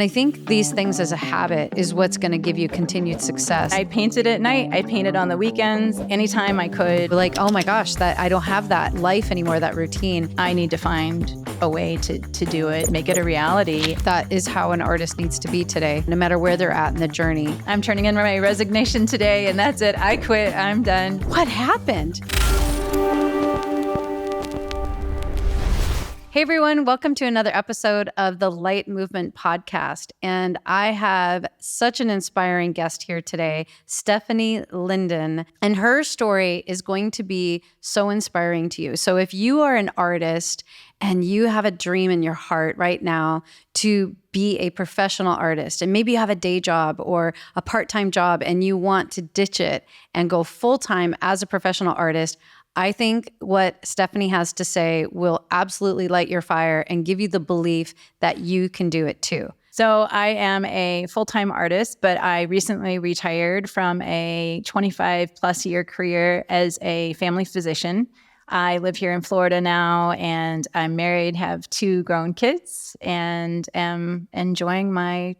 I think these things as a habit is what's going to give you continued success. I painted at night. I painted on the weekends, anytime I could. Like, oh my gosh, that I don't have that life anymore, that routine. I need to find a way to do it, make it a reality. That is how an artist needs to be today, no matter where they're at in the journey. I'm turning in my resignation today, and that's it. I quit. I'm done. What happened? Hey everyone, welcome to another episode of the Light Movement Podcast. And I have such an inspiring guest here today, Stephanie Linden. And her story is going to be so inspiring to you. So if you are an artist and you have a dream in your heart right now to be a professional artist, and maybe you have a day job or a part-time job and you want to ditch it and go full-time as a professional artist, I think what Stephanie has to say will absolutely light your fire and give you the belief that you can do it too. So I am a full-time artist, but I recently retired from a 25 plus year career as a family physician. I live here in Florida now, and I'm married, have 2 grown kids, and am enjoying my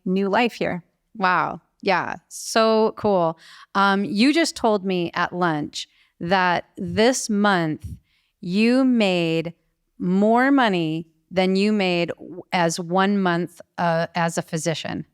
new life here. Wow. Yeah. So cool. You just told me at lunch that this month you made more money than you made as 1 month as a physician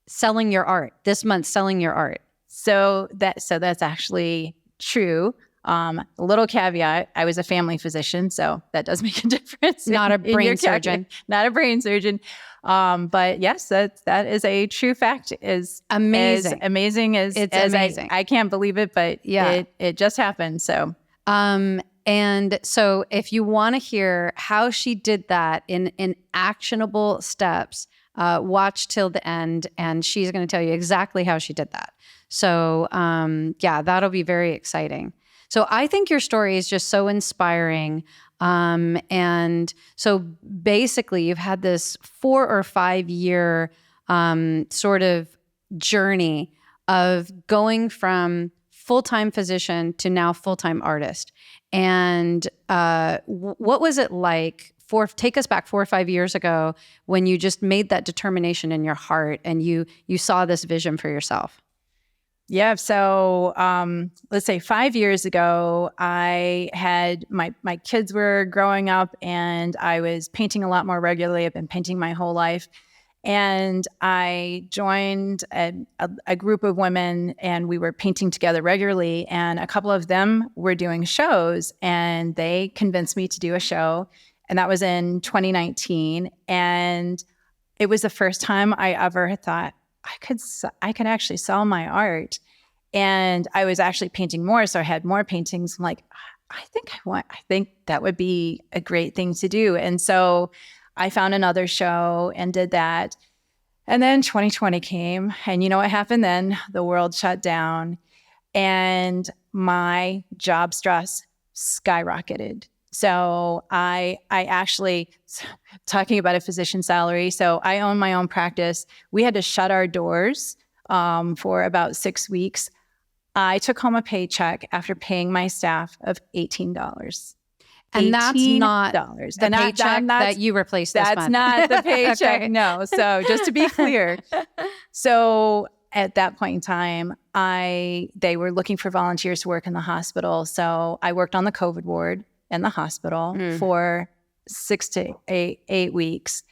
selling your art. This month selling your art. So that's actually true. A little caveat: I was a family physician, so that does make a difference. Not a brain surgeon. Not a brain surgeon. But yes, that is a true fact. Is amazing. Amazing as it's as amazing. I can't believe it, but yeah, it just happened. So. And so if you want to hear how she did that in actionable steps, watch till the end, and she's going to tell you exactly how she did that. So that'll be very exciting. So I think your story is just so inspiring. And so basically you've had this 4 or 5 year sort of journey of going from full-time physician to now full-time artist. And what was it like take us back 4 or 5 years ago when you just made that determination in your heart and you saw this vision for yourself? Yeah. So let's say 5 years ago, I had my kids were growing up, and I was painting a lot more regularly. I've been painting my whole life. And I joined a group of women, and we were painting together regularly. And a couple of them were doing shows, and they convinced me to do a show. And that was in 2019. And it was the first time I ever thought I could actually sell my art. And I was actually painting more, so I had more paintings. I'm like, I think that would be a great thing to do. And so I found another show and did that. And then 2020 came, and you know what happened then? The world shut down, and my job stress skyrocketed. So I actually, talking about a physician salary, so I own my own practice. We had to shut our doors for about 6 weeks. I took home a paycheck after paying my staff of $18. And that's not the paycheck that you replaced this month. That's not the paycheck, okay. No. So just to be clear. So at that point in time, they were looking for volunteers to work in the hospital. So I worked on the COVID ward in the hospital for 6 to 8 weeks.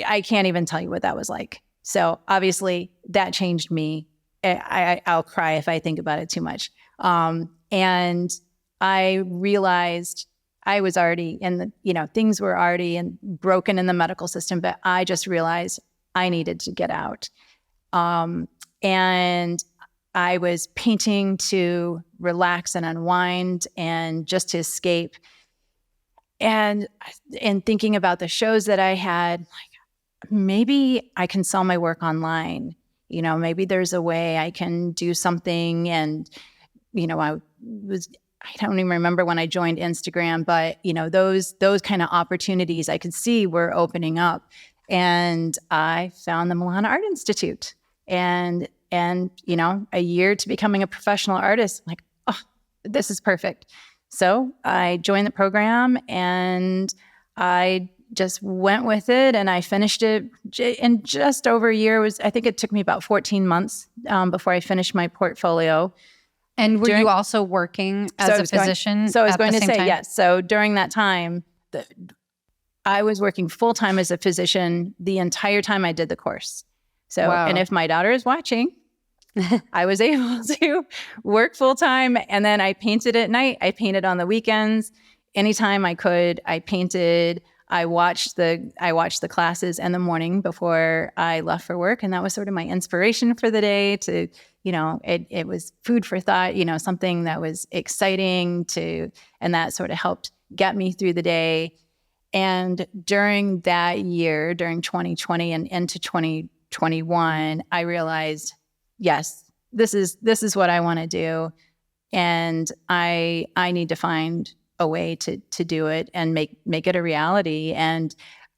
I can't even tell you what that was like. So obviously that changed me. I'll cry if I think about it too much. And I realized I was already things were already broken in the medical system, but I just realized I needed to get out. And I was painting to relax and unwind and just to escape. And thinking about the shows that I had, like, maybe I can sell my work online. Maybe there's a way I can do something. And, I don't even remember when I joined Instagram, but, those kind of opportunities I could see were opening up. And I found the Milan Art Institute. And a year to becoming a professional artist, I'm like, oh, this is perfect. So I joined the program, and I just went with it, and I finished it in just over a year. I think it took me about 14 months before I finished my portfolio. And were you also working as a physician? So I was going to say time? yes. So during that time, I was working full time as a physician the entire time I did the course. So, Wow. And if my daughter is watching, I was able to work full time, and then I painted at night. I painted on the weekends. Anytime I could, I painted. I watched the classes in the morning before I left for work, and that was sort of my inspiration for the day. To it was food for thought. Something that was exciting and that sort of helped get me through the day. And during that year, during 2020 and into 2021, I realized, yes, this is what I want to do, and I need to find a way to do it and make it a reality. And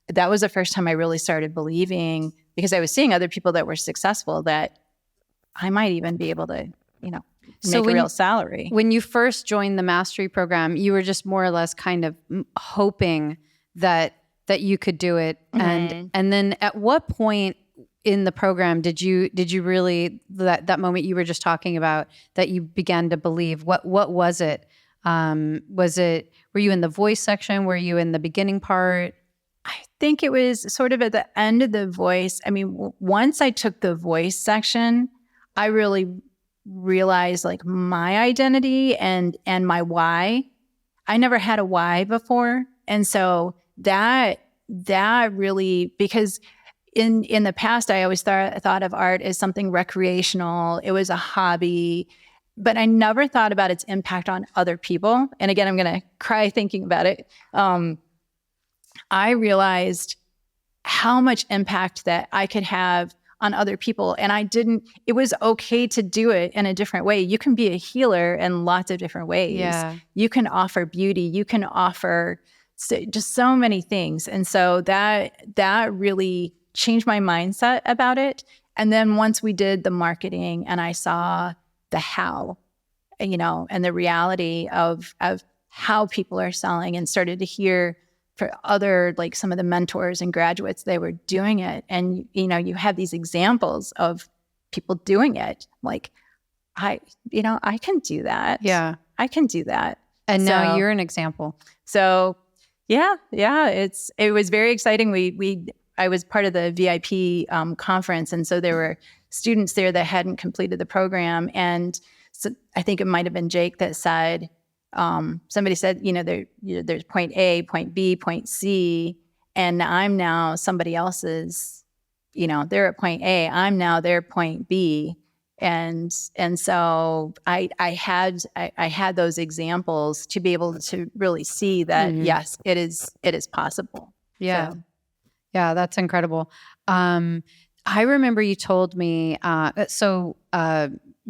that was the first time I really started believing, because I was seeing other people that were successful, that I might even be able to, make a real salary. When you first joined the mastery program, you were just more or less kind of hoping that you could do it. Mm-hmm. And then at what point in the program did you really, that moment you were just talking about, that you began to believe? What was it? Were you in the voice section? Were you in the beginning part? I think it was sort of at the end of the voice. I mean, once I took the voice section, I really realized like my identity and my why. I never had a why before. And so that really, because in the past, I always thought of art as something recreational. It was a hobby, but I never thought about its impact on other people. And again, I'm going to cry thinking about it. I realized how much impact that I could have on other people. And it was okay to do it in a different way. You can be a healer in lots of different ways. Yeah. You can offer beauty. You can offer just so many things. And so that really changed my mindset about it. And then once we did the marketing and I saw the how, and the reality of how people are selling, and started to hear for other, like some of the mentors and graduates, they were doing it. And, you have these examples of people doing it. Like, I can do that. Yeah. I can do that. And now you're an example. So yeah. It was very exciting. I was part of the VIP conference. And so there were students there that hadn't completed the program. And so I think it might've been Jake that said, somebody said, there's point A, point B, point C, and I'm now somebody else's, they're at point A, I'm now their point B. And so I had those examples to be able to really see that, yes, it is possible. Yeah. So. Yeah, that's incredible. I remember you told me,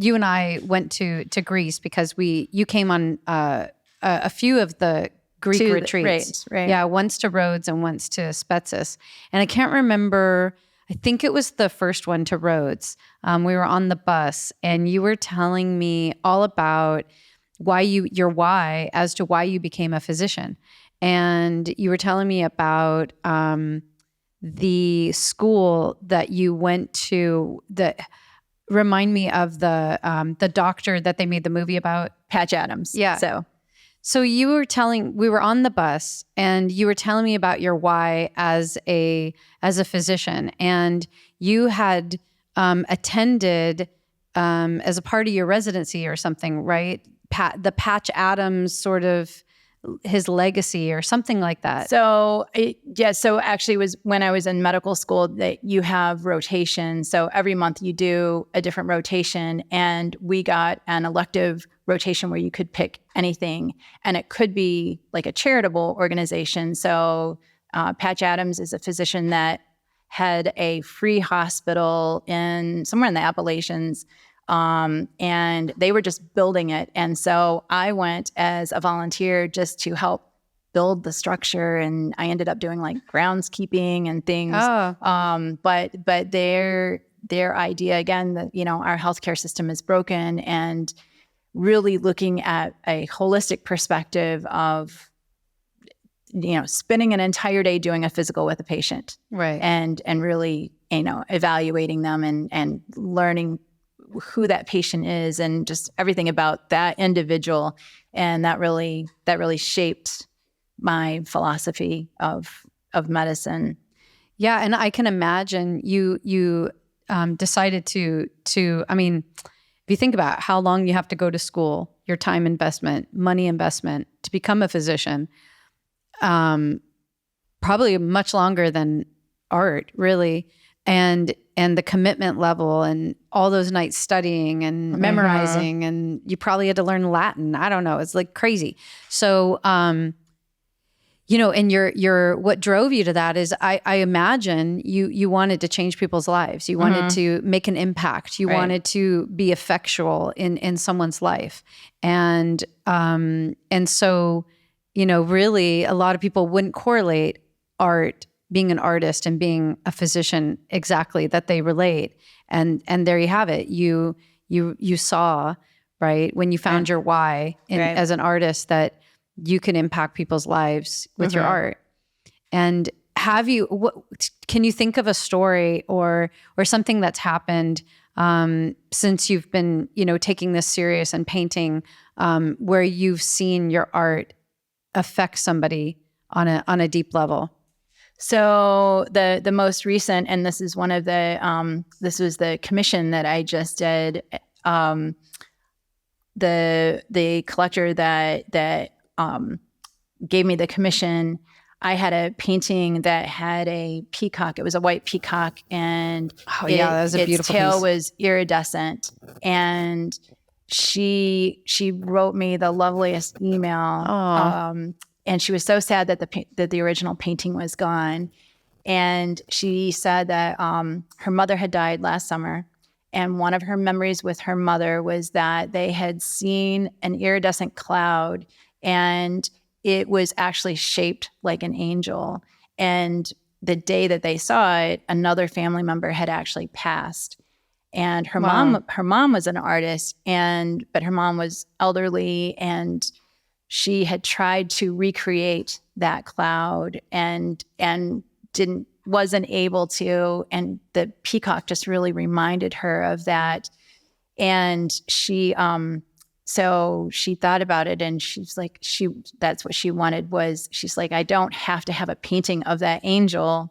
you and I went to Greece because you came on a few of the Greek retreats. Right. Yeah, once to Rhodes and once to Spetses. And I can't remember, I think it was the first one to Rhodes. We were on the bus and you were telling me all about your why as to why you became a physician. And you were telling me about the school that you went to that remind me of the doctor that they made the movie about. Patch Adams. Yeah. So we were on the bus and you were telling me about your why as a physician, and you had attended as a part of your residency or something, right? The Patch Adams sort of his legacy or something like that. So actually it was when I was in medical school that you have rotation. So every month you do a different rotation, and we got an elective rotation where you could pick anything, and it could be like a charitable organization. So Patch Adams is a physician that had a free hospital somewhere in the Appalachians. And they were just building it. And so I went as a volunteer just to help build the structure. And I ended up doing like groundskeeping and things. Oh. But their idea, again, that, our healthcare system is broken, and really looking at a holistic perspective of spending an entire day doing a physical with a patient, Right. and really, evaluating them and learning who that patient is and just everything about that individual. And that really shaped my philosophy of medicine. Yeah, and I can imagine you decided to. I mean, if you think about how long you have to go to school, your time investment, money investment to become a physician, probably much longer than art, really, and the commitment level and all those nights studying and memorizing, and you probably had to learn Latin. I don't know. It's like crazy. So, and your what drove you to that is I imagine you wanted to change people's lives. You wanted to make an impact. You wanted to be effectual in someone's life. And so, really a lot of people wouldn't correlate art, being an artist and being a physician exactly, that they relate. And there you have it. You saw, right, when you found your why as an artist, that you can impact people's lives with your art. And can you think of a story or something that's happened since you've been, taking this serious and painting, where you've seen your art affect somebody on a deep level? So the most recent, and this is one of the this was the commission that I just did. The collector that gave me the commission, I had a painting that had a peacock. It was a white peacock, and that was a beautiful its tail piece. was iridescent. And she wrote me the loveliest email. And she was so sad that the original painting was gone. And she said that her mother had died last summer. And one of her memories with her mother was that they had seen an iridescent cloud, and it was actually shaped like an angel. And the day that they saw it, another family member had actually passed. And her mom was an artist, but her mom was elderly, and she had tried to recreate that cloud and wasn't able to. And the peacock just really reminded her of that. And she, so she thought about it, and she's like, that's what she wanted was, she's like, I don't have to have a painting of that angel.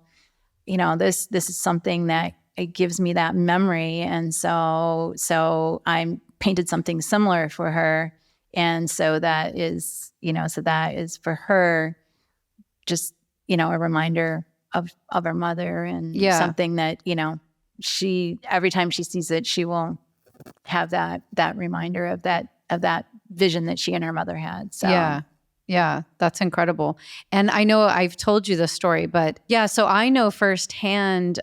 This is something that it gives me that memory. And so I painted something similar for her. And so that is for her, just, a reminder of her mother, and something that, she, every time she sees it, she will have that reminder of that vision that she and her mother had. So yeah, that's incredible. And I know I've told you this story, but so I know firsthand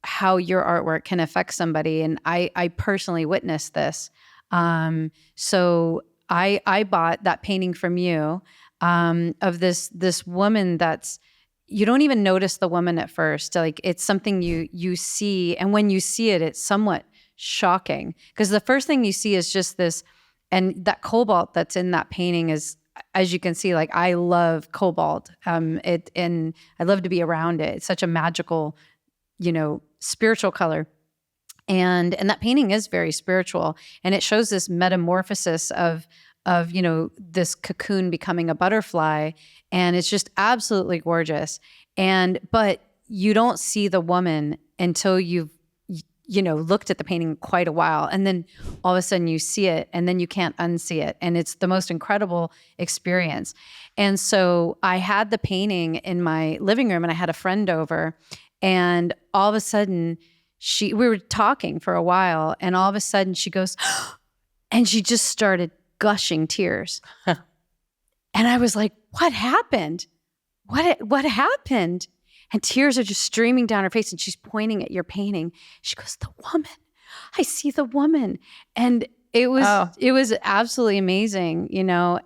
how your artwork can affect somebody. And I personally witnessed this. So I bought that painting from you, of this woman that's, you don't even notice the woman at first. Like, it's something you see. And when you see it, it's somewhat shocking, because the first thing you see is just this, and that cobalt that's in that painting is, as you can see, like, I love cobalt. And I love to be around it. It's such a magical, spiritual color. And that painting is very spiritual, and it shows this metamorphosis of this cocoon becoming a butterfly, and it's just absolutely gorgeous. But you don't see the woman until you've looked at the painting quite a while, and then all of a sudden you see it, and then you can't unsee it, and it's the most incredible experience. And so I had the painting in my living room, and I had a friend over, and all of a sudden we were talking for a while, and all of a sudden she goes, and she just started gushing tears. And I was like, what happened? What happened? And tears are just streaming down her face, and she's pointing at your painting. She goes, the woman, I see the woman. And it was absolutely amazing,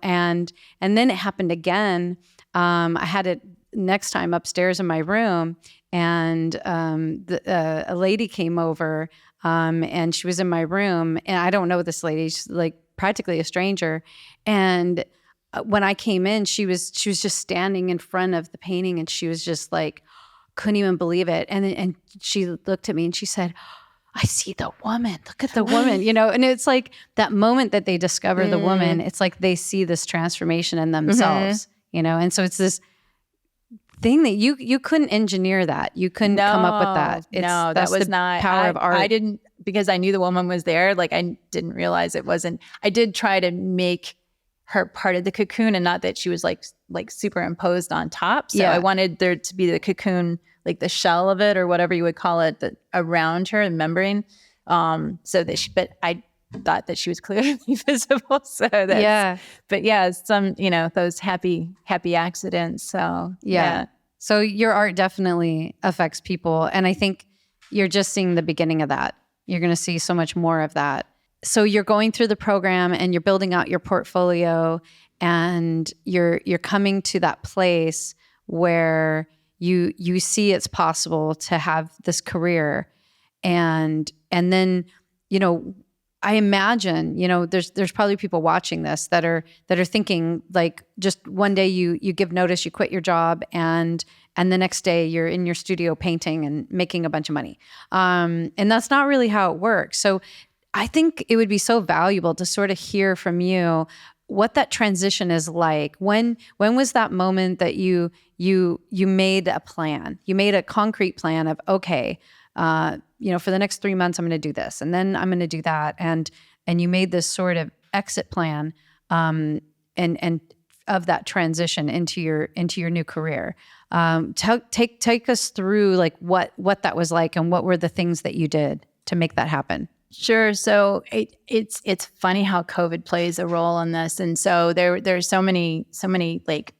and then it happened again. I had it next time upstairs in my room, and a lady came over, and she was in my room, and I don't know this lady. She's like practically a stranger. And when I came in, she was just standing in front of the painting, and she was just like, couldn't even believe it. And she looked at me and she said, I see the woman. Look at the woman, and it's like that moment that they discover the woman, it's like they see this transformation in themselves, and so it's this thing that you couldn't engineer that. You couldn't come up with that. That was not power of art. I didn't, because I knew the woman was there. Like I didn't realize it wasn't, I did try to make her part of the cocoon, and not that she was like superimposed on top. So I wanted there to be the cocoon, like the shell of it or whatever you would call it, around her, the membrane. So that but I thought that she was clearly visible. So that's, but some, those happy accidents. So So your art definitely affects people. And I think you're just seeing the beginning of that. You're going to see so much more of that. So you're going through the program and you're building out your portfolio, and you're coming to that place where you see it's possible to have this career. And then, I imagine, there's probably people watching this that are thinking like, just one day you give notice, you quit your job, and the next day you're in your studio painting and making a bunch of money. And that's not really how it works. So I think it would be so valuable to sort of hear from you what that transition is like. When was that moment that you made a plan? You made a concrete plan of, okay, for the next 3 months, I'm going to do this, and then I'm going to do that. And you made this sort of exit plan, and of that transition into your new career. Take us through like what that was like, and what were the things that you did to make that happen? Sure. So it's funny how COVID plays a role in this. And so there's so many, like,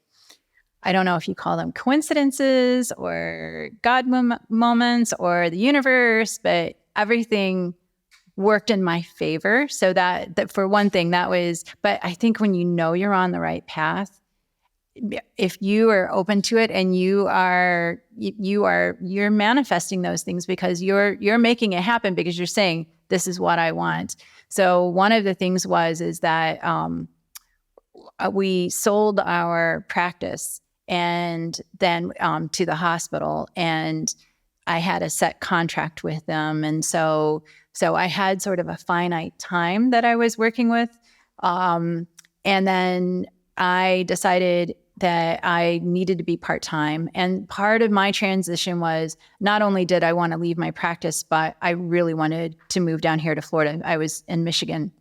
I don't know if you call them coincidences or God moments or the universe, but everything worked in my favor. So that for one thing, that was, but I think when you're on the right path, if you are open to it and you're manifesting those things, because you're making it happen, because you're saying, this is what I want. So one of the things is that we sold our practice and then to the hospital, and I had a set contract with them. And so I had sort of a finite time that I was working with. And then I decided that I needed to be part-time. And part of my transition was, not only did I want to leave my practice, but I really wanted to move down here to Florida. I was in Michigan.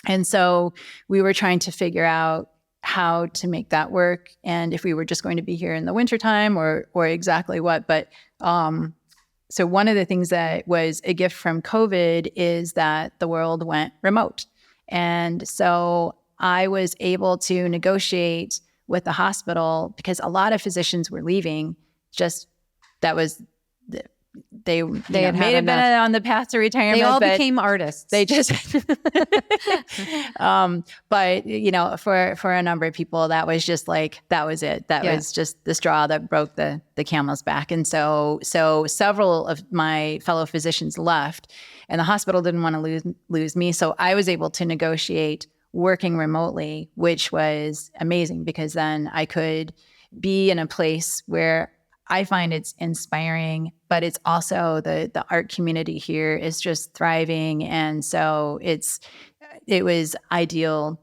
And so we were trying to figure out how to make that work, and if we were just going to be here in the wintertime or exactly what. But so one of the things that was a gift from COVID is that the world went remote. And so I was able to negotiate with the hospital, because a lot of physicians were leaving. Just that was they may have been on the path to retirement. They all became artists. They just, but for a number of people, that was just like, that was it. That was just the straw that broke the camel's back. And so several of my fellow physicians left, and the hospital didn't want to lose me. So I was able to negotiate working remotely, which was amazing, because then I could be in a place where I find it's inspiring, but it's also the art community here is just thriving. And so it was ideal.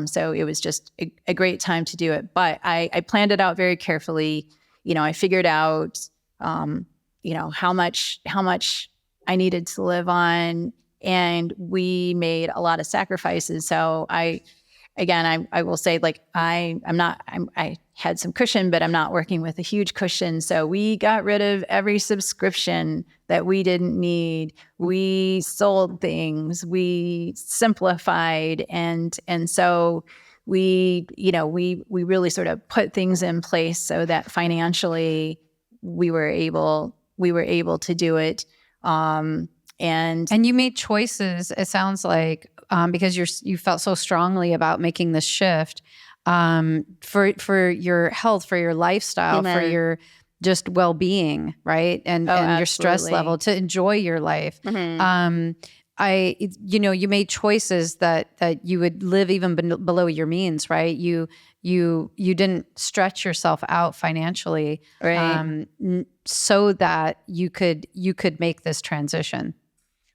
So it was just a great time to do it. But I planned it out very carefully. I figured out, how much I needed to live on, and we made a lot of sacrifices. So I will say, like, I had some cushion, but I'm not working with a huge cushion. So we got rid of every subscription that we didn't need. We sold things, we simplified. And so we really sort of put things in place so that financially we were able to do it. And you made choices, it sounds like, because you felt so strongly about making this shift, for your health, for your lifestyle, for your just well-being, right? And your stress level, to enjoy your life. you made choices that you would live even below your means, right? You didn't stretch yourself out financially, Right. so that you could make this transition.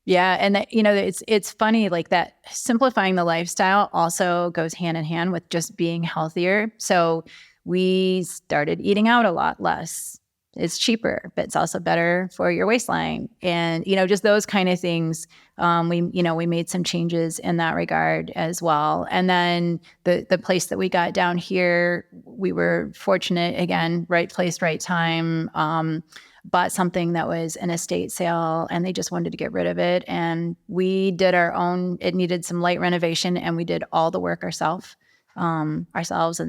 Yeah. And that, it's funny, like that simplifying the lifestyle also goes hand in hand with just being healthier. So we started eating out a lot less. It's cheaper, but it's also better for your waistline. And, just those kind of things. We made some changes in that regard as well. And then the place that we got down here, we were fortunate, again, right place, right time. Bought something that was an estate sale, and they just wanted to get rid of it. And we did our own, it needed some light renovation, and we did all the work ourselves. And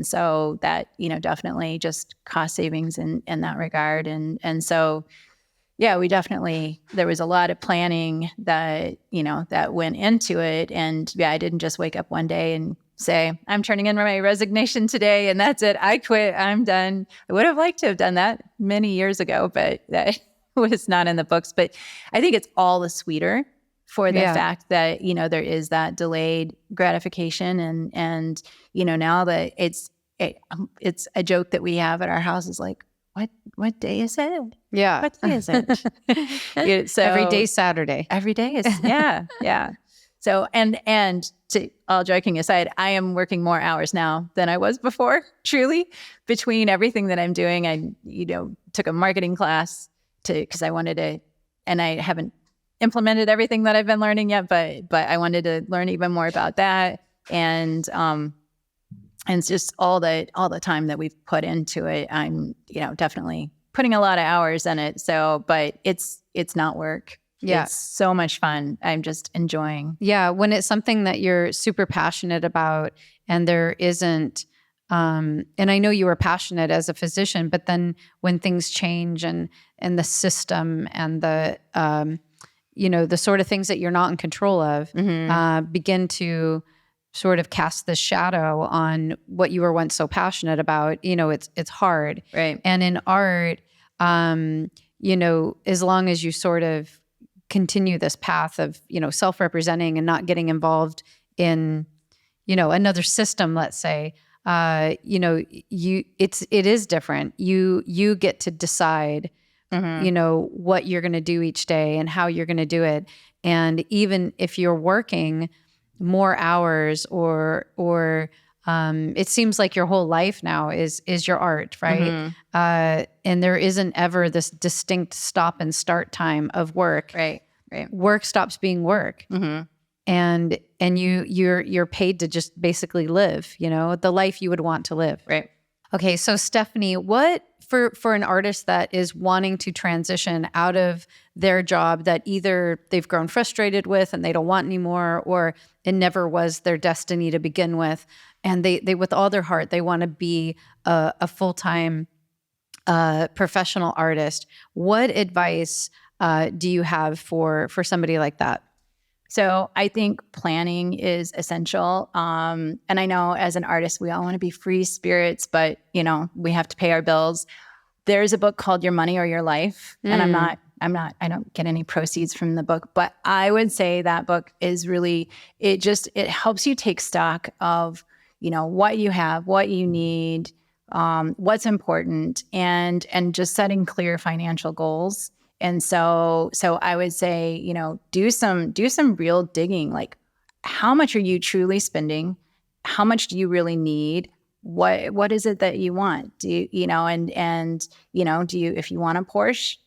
so that, definitely just cost savings in that regard. And so, yeah, there was a lot of planning that, that went into it. And yeah, I didn't just wake up one day and say, I'm turning in my resignation today and that's it. I quit. I'm done. I would have liked to have done that many years ago, but that was not in the books. But I think it's all the sweeter for the fact that, there is that delayed gratification. And now that it's a joke that we have at our house is like, what day is it? Yeah. What day is it? So every day Saturday. Every day is, yeah. So, and to all joking aside, I am working more hours now than I was before, truly, between everything that I'm doing. I, took a marketing class because I wanted to, and I haven't implemented everything that I've been learning yet, but I wanted to learn even more about that. And it's just all the time that we've put into it. I'm, definitely putting a lot of hours in it. So, but it's not work. Yeah. It's so much fun. I'm just enjoying. Yeah. When it's something that you're super passionate about and there isn't, and I know you were passionate as a physician, but then when things change and the system and the, the sort of things that you're not in control of, begin to sort of cast this shadow on what you were once so passionate about, it's hard. Right. And in art, as long as you sort of continue this path of, self-representing and not getting involved in, another system, let's say, it is different. You get to decide, what you're going to do each day and how you're going to do it. And even if you're working more hours or it seems like your whole life now is your art, right? And there isn't ever this distinct stop and start time of work. Right. Work stops being work. And you're paid to just basically live, the life you would want to live. Right. Okay. So Stephanie, what for an artist that is wanting to transition out of their job that either they've grown frustrated with and they don't want anymore, or it never was their destiny to begin with, and they with all their heart, they want to be a full-time professional artist. What advice do you have for somebody like that? So I think planning is essential. And I know as an artist, we all want to be free spirits, but we have to pay our bills. There's a book called Your Money or Your Life. And I don't get any proceeds from the book, but I would say that book is really, it helps you take stock of, what you have, what you need, what's important, and just setting clear financial goals. And so I would say, do some real digging. Like, how much are you truly spending? How much do you really need? What is it that you want? Do you, do you, if you want a Porsche,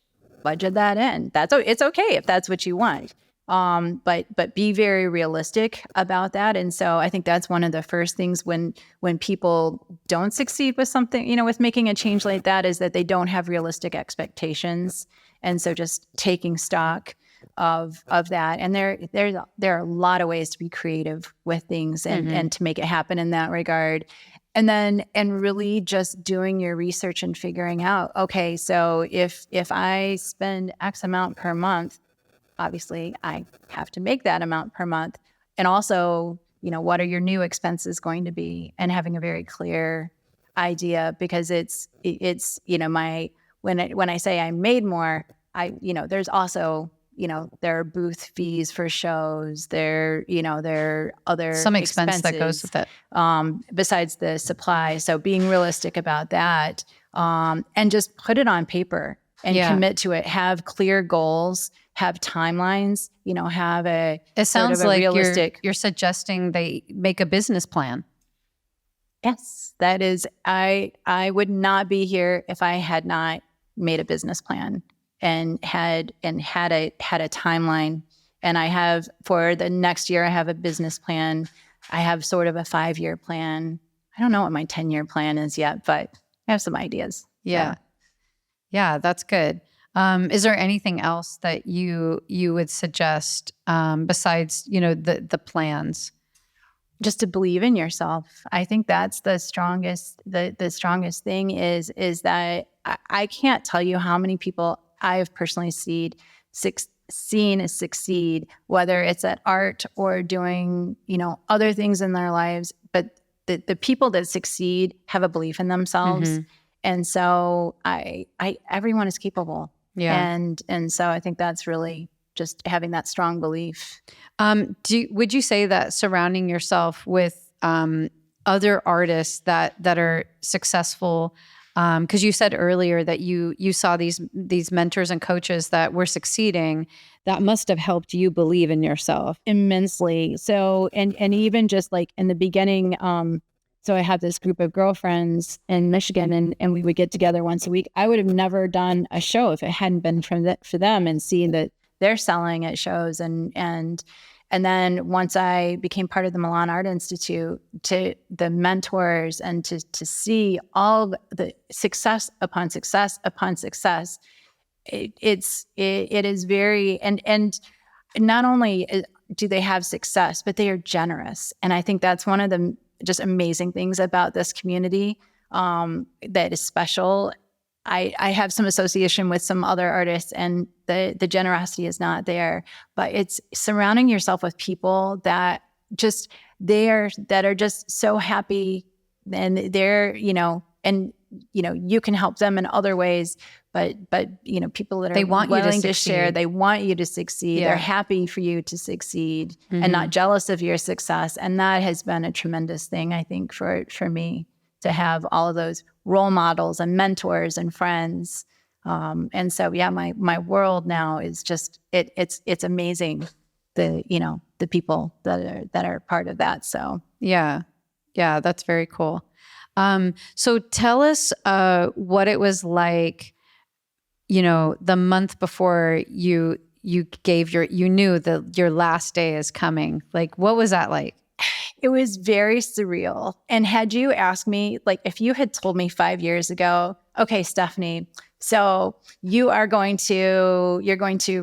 budget that in. It's okay if that's what you want. But be very realistic about that. And so I think that's one of the first things when people don't succeed with something, with making a change like that, is that they don't have realistic expectations. And so just taking stock of that. And there are a lot of ways to be creative with things and to make it happen in that regard. And really just doing your research and figuring out, okay, so if I spend X amount per month, obviously I have to make that amount per month. And also, what are your new expenses going to be, and having a very clear idea, because it's when I say I made more, there's also there are booth fees for shows. There are other some expense that goes with it. Besides the supply. So being realistic about that, and just put it on paper and commit to it. Have clear goals, have timelines, have a It sounds like realistic. You're suggesting they make a business plan. Yes, that is, I would not be here if I had not made a business plan and had a timeline. And I have, for the next year, I have a business plan. I have sort of a 5-year plan. I don't know what my 10-year plan is yet, but I have some ideas. Yeah. So. Yeah, that's good. Is there anything else that you would suggest besides, the plans? Just to believe in yourself. I think that's the strongest. The strongest thing is that I can't tell you how many people I have personally seen succeed, whether it's at art or doing other things in their lives. But the people that succeed have a belief in themselves, and so everyone is capable. Yeah, and so I think that's really just having that strong belief. Would you say that surrounding yourself with other artists that are successful, because you said earlier that you saw these mentors and coaches that were succeeding, that must have helped you believe in yourself immensely. So and even just like in the beginning, so I had this group of girlfriends in Michigan, and we would get together once a week. I would have never done a show if it hadn't been for them, and seeing that they're selling at shows. And then once I became part of the Milan Art Institute, to the mentors and to see all the success upon success upon success, it is very, and not only do they have success, but they are generous. And I think that's one of the just amazing things about this community that is special. I have some association with some other artists, and the generosity is not there, but it's surrounding yourself with people that are just so happy, and they're, you can help them in other ways, but people that are willing to share, they want you to succeed. Yeah. They're happy for you to succeed and not jealous of your success. And that has been a tremendous thing, I think, for me, to have all of those role models and mentors and friends. And so, my world now is just, it's amazing. The people that are part of that. So, yeah, that's very cool. So tell us, what it was like, the month before you knew that your last day is coming. Like, what was that like? It was very surreal. And had you asked me, like, if you had told me 5 years ago, okay, Stephanie, so you're going to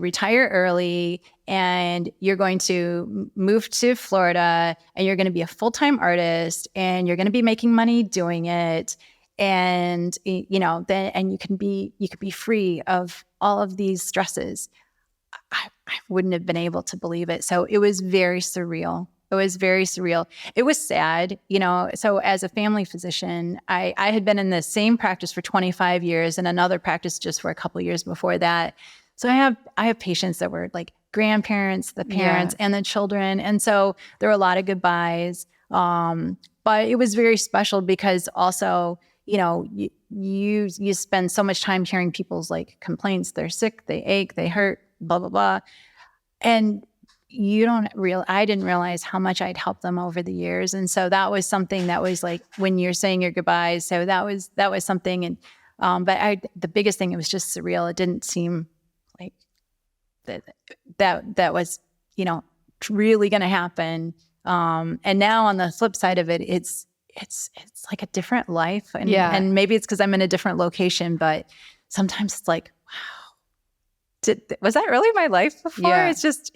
retire early, and you're going to move to Florida, and you're going to be a full-time artist, and you're going to be making money doing it. And, then you could be free of all of these stresses. I wouldn't have been able to believe it. So it was very surreal. It was very surreal. It was sad, so as a family physician, I had been in the same practice for 25 years and another practice just for a couple of years before that. So I have patients that were like grandparents, the parents, and the children. And so there were a lot of goodbyes. But it was very special because also, you spend so much time hearing people's like complaints. They're sick, they ache, they hurt, blah, blah, blah. And I didn't realize how much I'd helped them over the years. And so that was something that was like when you're saying your goodbyes. So that was something. And, but the biggest thing, it was just surreal. It didn't seem like that was, really going to happen. And now on the flip side of it, it's like a different life. And maybe it's because I'm in a different location, but sometimes it's like, wow. Was that really my life before? Yeah. It's just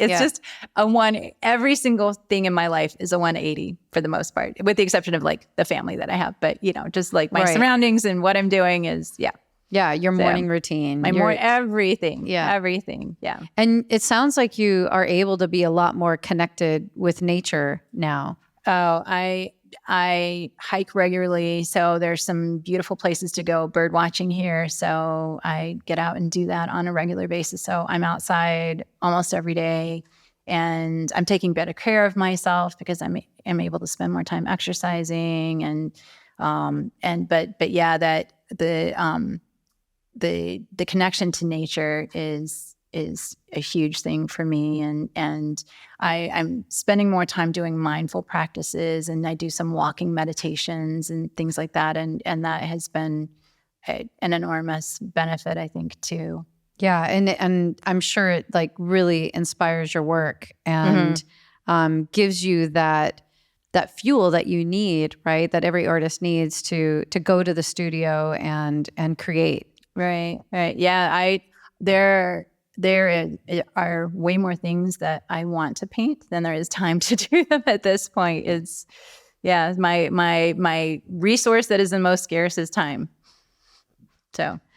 every single thing in my life is a 180 for the most part, with the exception of like the family that I have. But, just like my surroundings and what I'm doing is, your morning routine. Everything. Yeah. Everything. Yeah. And it sounds like you are able to be a lot more connected with nature now. Oh, I hike regularly, so there's some beautiful places to go bird watching here. So I get out and do that on a regular basis. So I'm outside almost every day, and I'm taking better care of myself because I'm able to spend more time exercising but yeah, that the connection to nature is a huge thing for me, and I'm spending more time doing mindful practices, and I do some walking meditations and things like that, and that has been an enormous benefit, I think, too. Yeah, and I'm sure it like really inspires your work and gives you that fuel that you need, right? That every artist needs to go to the studio and create. Right. Yeah, there are way more things that I want to paint than there is time to do them at this point. It's my resource that is the most scarce is time.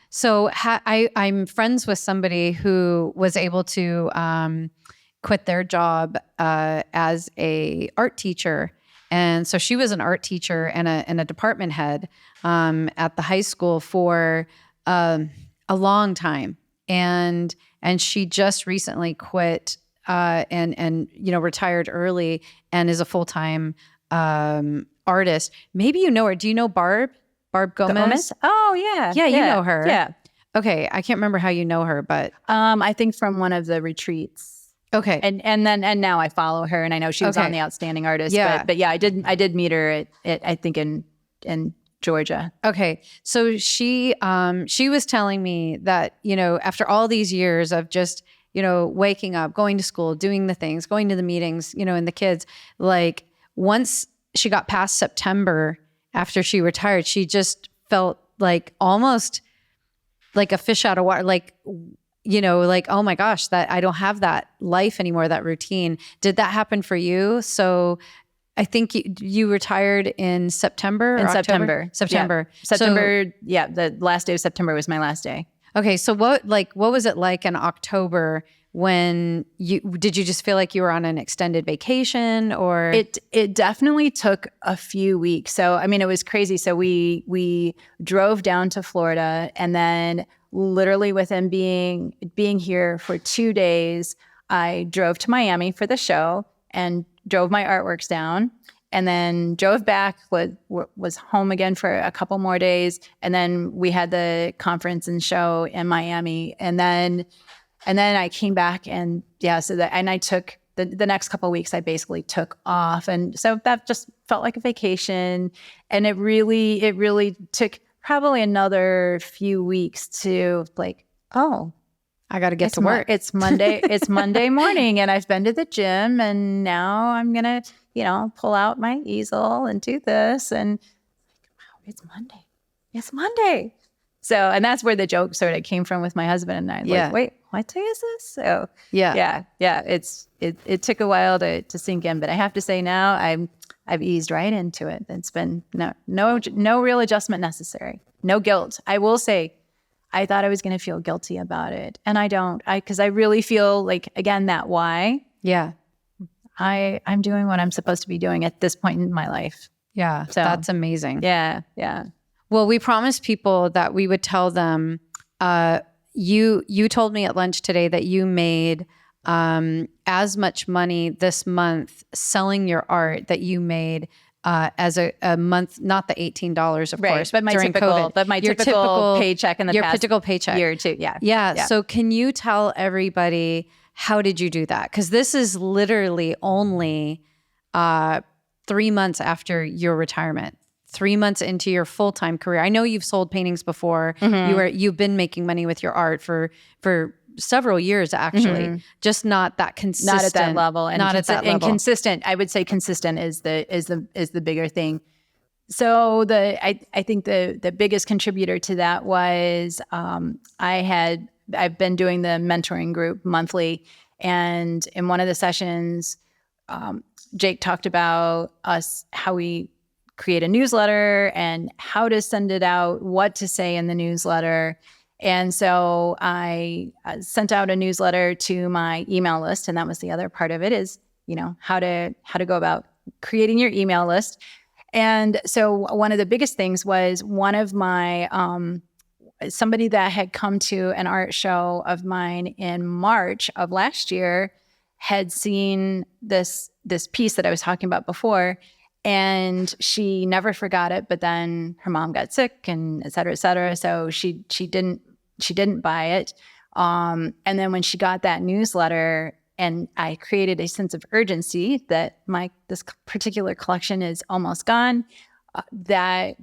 So I'm friends with somebody who was able to quit their job as a art teacher. And so she was an art teacher and a department head at the high school for a long time. And she just recently quit and retired early and is a full-time artist. Maybe you know her. Do you know Barb Gomez? Oh, yeah. Yeah, you know her. Yeah. Okay. I can't remember how you know her, but I think from one of the retreats. Okay. And now I follow her, and I know she was on the Outstanding Artist. Yeah. But yeah, I did meet her at I think in Georgia. Okay. So she was telling me that, after all these years of just, waking up, going to school, doing the things, going to the meetings, and the kids, like once she got past September after she retired, she just felt like almost like a fish out of water, like, oh my gosh, that I don't have that life anymore, that routine. Did that happen for you? So I think you retired in September. September. Yeah. The last day of September was my last day. Okay. So what was it like in October when did you just feel like you were on an extended vacation, or? It definitely took a few weeks. So, I mean, it was crazy. So we drove down to Florida, and then literally within being here for 2 days, I drove to Miami for the show and drove my artworks down, and then drove back, was home again for a couple more days. And then we had the conference and show in Miami. And then I came back, and I took the next couple of weeks, I basically took off. And so that just felt like a vacation. And it really took probably another few weeks to like, oh, I got to get to work. It's Monday. It's Monday morning, and I've been to the gym, and now I'm going to, pull out my easel and do this. And wow, it's Monday. It's Monday. So, and that's where the joke sort of came from with my husband and I. Like, wait, what day is this? So yeah. It took a while to sink in, but I have to say now I've eased right into it. It's been no real adjustment necessary. No guilt. I will say, I thought I was going to feel guilty about it, and I don't. Because I really feel like, again, that why. Yeah. I'm doing what I'm supposed to be doing at this point in my life. Yeah. So that's amazing. Yeah. Well, we promised people that we would tell them. You told me at lunch today that you made as much money this month selling your art that you made as a month, not the $18, of course, but my typical paycheck in the past typical paycheck year or two. Yeah. So can you tell everybody, how did you do that? Because this is literally only 3 months after your retirement. 3 months into your full-time career. I know you've sold paintings before. Mm-hmm. You've been making money with your art for several years, actually, just not that consistent. Not at that level. And not at that level. And consistent, I would say consistent is the bigger thing. So I think the biggest contributor to that was I've been doing the mentoring group monthly, and in one of the sessions, Jake talked about how we create a newsletter and how to send it out, what to say in the newsletter. And so I sent out a newsletter to my email list, and that was the other part of it is, how to go about creating your email list. And so one of the biggest things was one of my somebody that had come to an art show of mine in March of last year had seen this piece that I was talking about before, and she never forgot it. But then her mom got sick, and et cetera, et cetera. So she didn't buy it. And then when she got that newsletter, and I created a sense of urgency that this particular collection is almost gone. That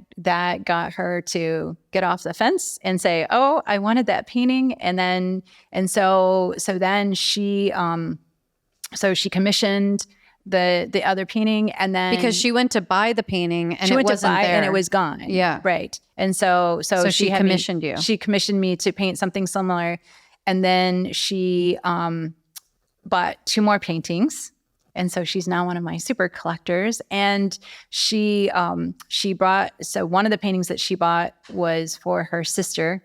got her to get off the fence and say, "Oh, I wanted that painting." And so then she commissioned the other painting, and then because she went to buy the painting and she it went wasn't to buy there, and it was gone. Yeah, right. And so she commissioned you. She commissioned me to paint something similar, and then she bought 2 more paintings. And so she's now one of my super collectors. And she brought, so one of the paintings that she bought was for her sister,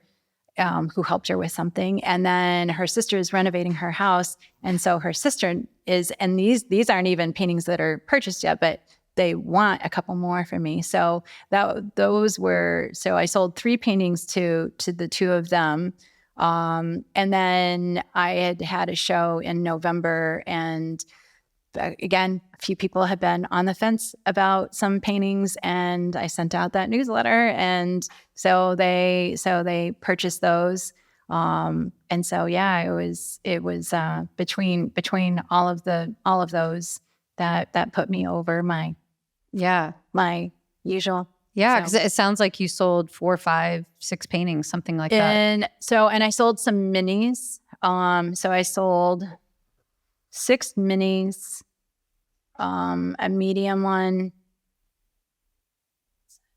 who helped her with something. And then her sister is renovating her house. And so her sister is, and these aren't even paintings that are purchased yet, but they want a couple more from me. So so I sold 3 paintings to the 2 of them. And then I had a show in November, and again, a few people had been on the fence about some paintings, and I sent out that newsletter, and so they purchased those. And so yeah, it was between all of those that put me over my usual. Yeah, because it sounds like you sold 4, 5, 6 paintings, something like that. And I sold some minis. So I sold 6 minis, a medium one,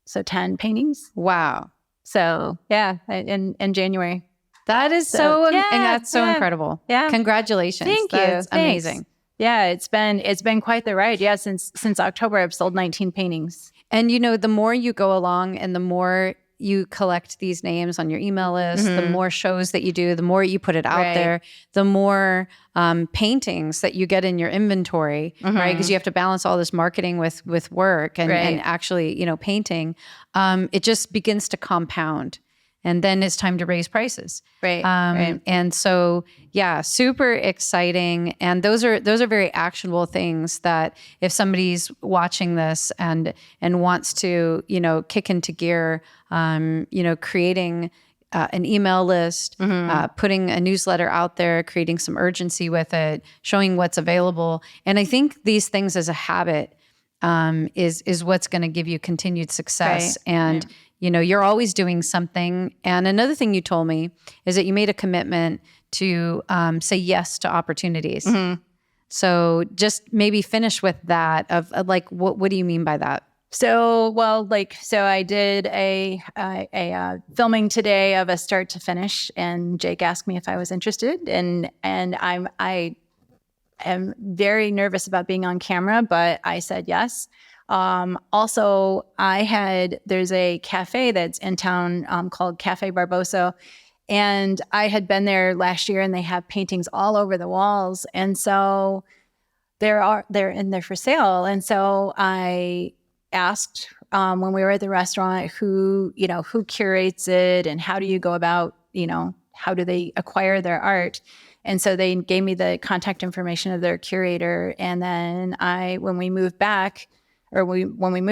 so 10 paintings. Wow. So yeah, in January. That is and that's so incredible. Yeah. Congratulations. Thank you. That's amazing. Yeah, it's been quite the ride. Yeah, since October, I've sold 19 paintings. And the more you go along and the more you collect these names on your email list, the more shows that you do, the more you put it out there, the more paintings that you get in your inventory, right? Because you have to balance all this marketing with work and actually, painting. It just begins to compound. And then it's time to raise prices. Right. And so, yeah, super exciting. And those are very actionable things that if somebody's watching this and wants to, kick into gear, creating an email list, putting a newsletter out there, creating some urgency with it, showing what's available. And I think these things as a habit is what's going to give you continued success. And you're always doing something. And another thing you told me is that you made a commitment to say yes to opportunities. So just maybe finish with that of like, what do you mean by that? So I did a filming today of a start to finish, and Jake asked me if I was interested, and I am very nervous about being on camera, but I said yes. Also, there's a cafe that's in town called Cafe Barboso, and I had been there last year, and they have paintings all over the walls, and so they're in there for sale. And so I asked when we were at the restaurant who curates it, and how do you go about, how do they acquire their art? And so they gave me the contact information of their curator. And then when we moved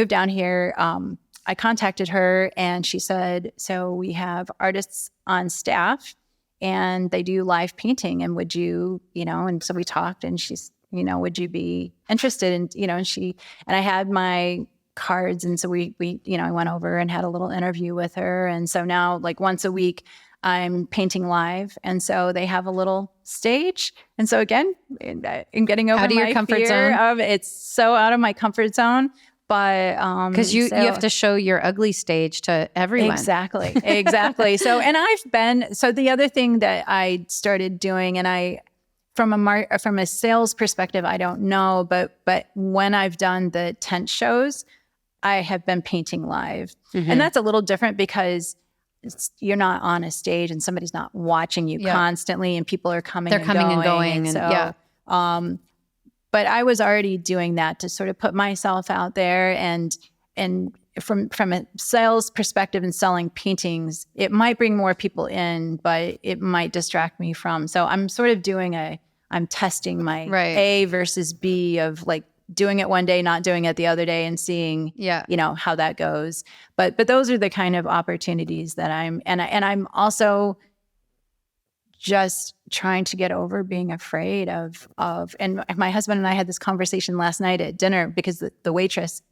down here, I contacted her, and she said, so we have artists on staff and they do live painting, and would you, and so we talked, and she's, would you be interested in, and I had my cards. And so we I went over and had a little interview with her. And so now, like, once a week, I'm painting live. And so they have a little stage. And so again, in getting over my comfort fear zone of, it's so out of my comfort zone. But because you have to show your ugly stage to everyone. Exactly. So, and the other thing that I started doing, and from a sales perspective, I don't know, but when I've done the tent shows, I have been painting live. And that's a little different because you're not on a stage and somebody's not watching you constantly, and people are coming and going. But I was already doing that to sort of put myself out there. And and from a sales perspective and selling paintings, it might bring more people in, but it might distract me from. So I'm sort of I'm testing my A versus B of like doing it one day, not doing it the other day, and seeing, how that goes. But those are the kind of opportunities that I'm also just trying to get over being afraid of, and my husband and I had this conversation last night at dinner because the waitress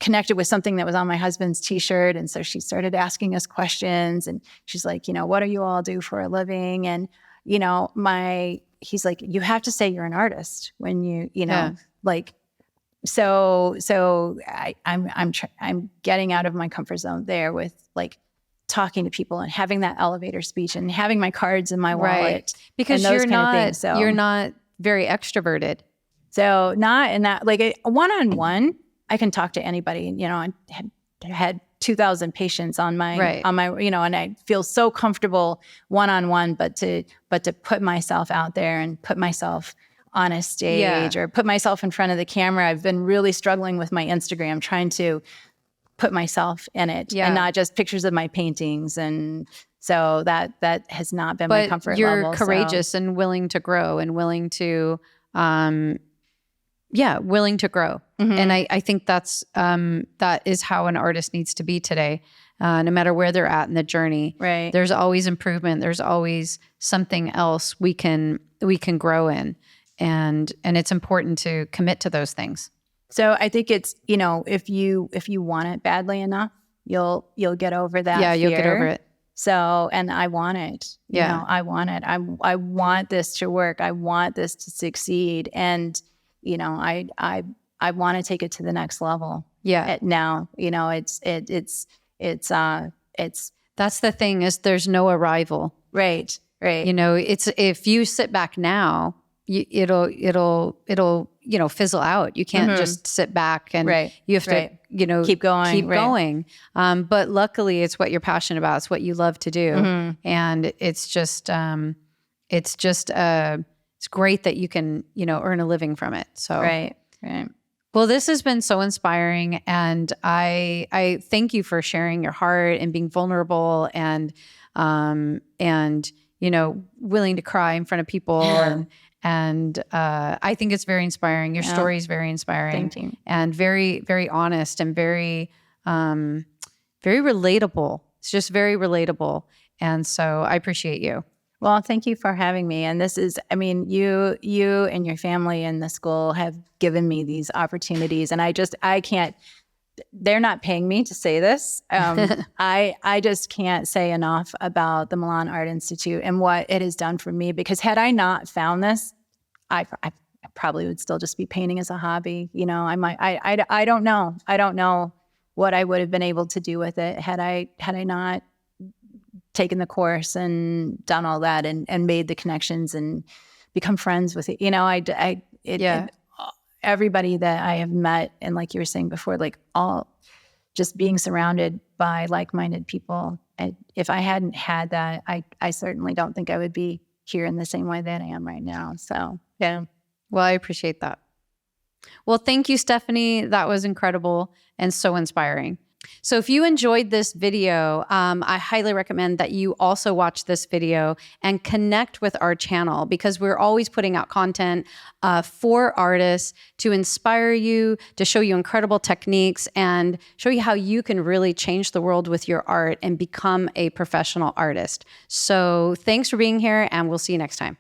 connected with something that was on my husband's t-shirt. And so she started asking us questions, and she's like, what do you all do for a living? And, he's like, you have to say you're an artist when like, so I'm getting out of my comfort zone there with like talking to people and having that elevator speech and having my cards in my wallet. Because you're not very extroverted. So not in that, like a one-on-one, I can talk to anybody. I had 2,000 patients on my, and I feel so comfortable one-on-one, but to put myself out there and put myself on a stage or put myself in front of the camera. I've been really struggling with my Instagram, trying to put myself in it and not just pictures of my paintings. And so that has not been my comfort level. You're courageous and willing to grow and willing to, willing to grow. Mm-hmm. And I think that is how an artist needs to be today. No matter where they're at in the journey, there's always improvement. There's always something else we can grow in. And it's important to commit to those things. So I think it's, if you want it badly enough, you'll get over that. Yeah, you'll get over it. So, and I want it. I want it. I want this to work. I want this to succeed. And, I want to take it to the next level. Yeah. Now, it's that's the thing, is there's no arrival. Right. It's, if you sit back now, it'll fizzle out. You can't just sit back, and you have to, keep going. But luckily it's what you're passionate about. It's what you love to do. And it's just, it's great that you can, earn a living from it. So, right. Well, this has been so inspiring, and I thank you for sharing your heart and being vulnerable and willing to cry in front of people. And I think it's very inspiring. Your story is very inspiring. Thank you. And very, very honest and very, very relatable. It's just very relatable. And so I appreciate you. Well, thank you for having me. And this is, you and your family and the school have given me these opportunities. And I can't, they're not paying me to say this. I just can't say enough about the Milan Art Institute and what it has done for me, because had I not found this, I probably would still just be painting as a hobby. I don't know. I don't know what I would have been able to do with it had I not taken the course and done all that and made the connections and become friends with it. Everybody that I have met, and like you were saying before, like all just being surrounded by like-minded people. If I hadn't had that, I certainly don't think I would be here in the same way that I am right now. So, yeah. Well, I appreciate that. Well, thank you, Stephanie. That was incredible and so inspiring. So if you enjoyed this video, I highly recommend that you also watch this video and connect with our channel, because we're always putting out content for artists to inspire you, to show you incredible techniques, and show you how you can really change the world with your art and become a professional artist. So thanks for being here, and we'll see you next time.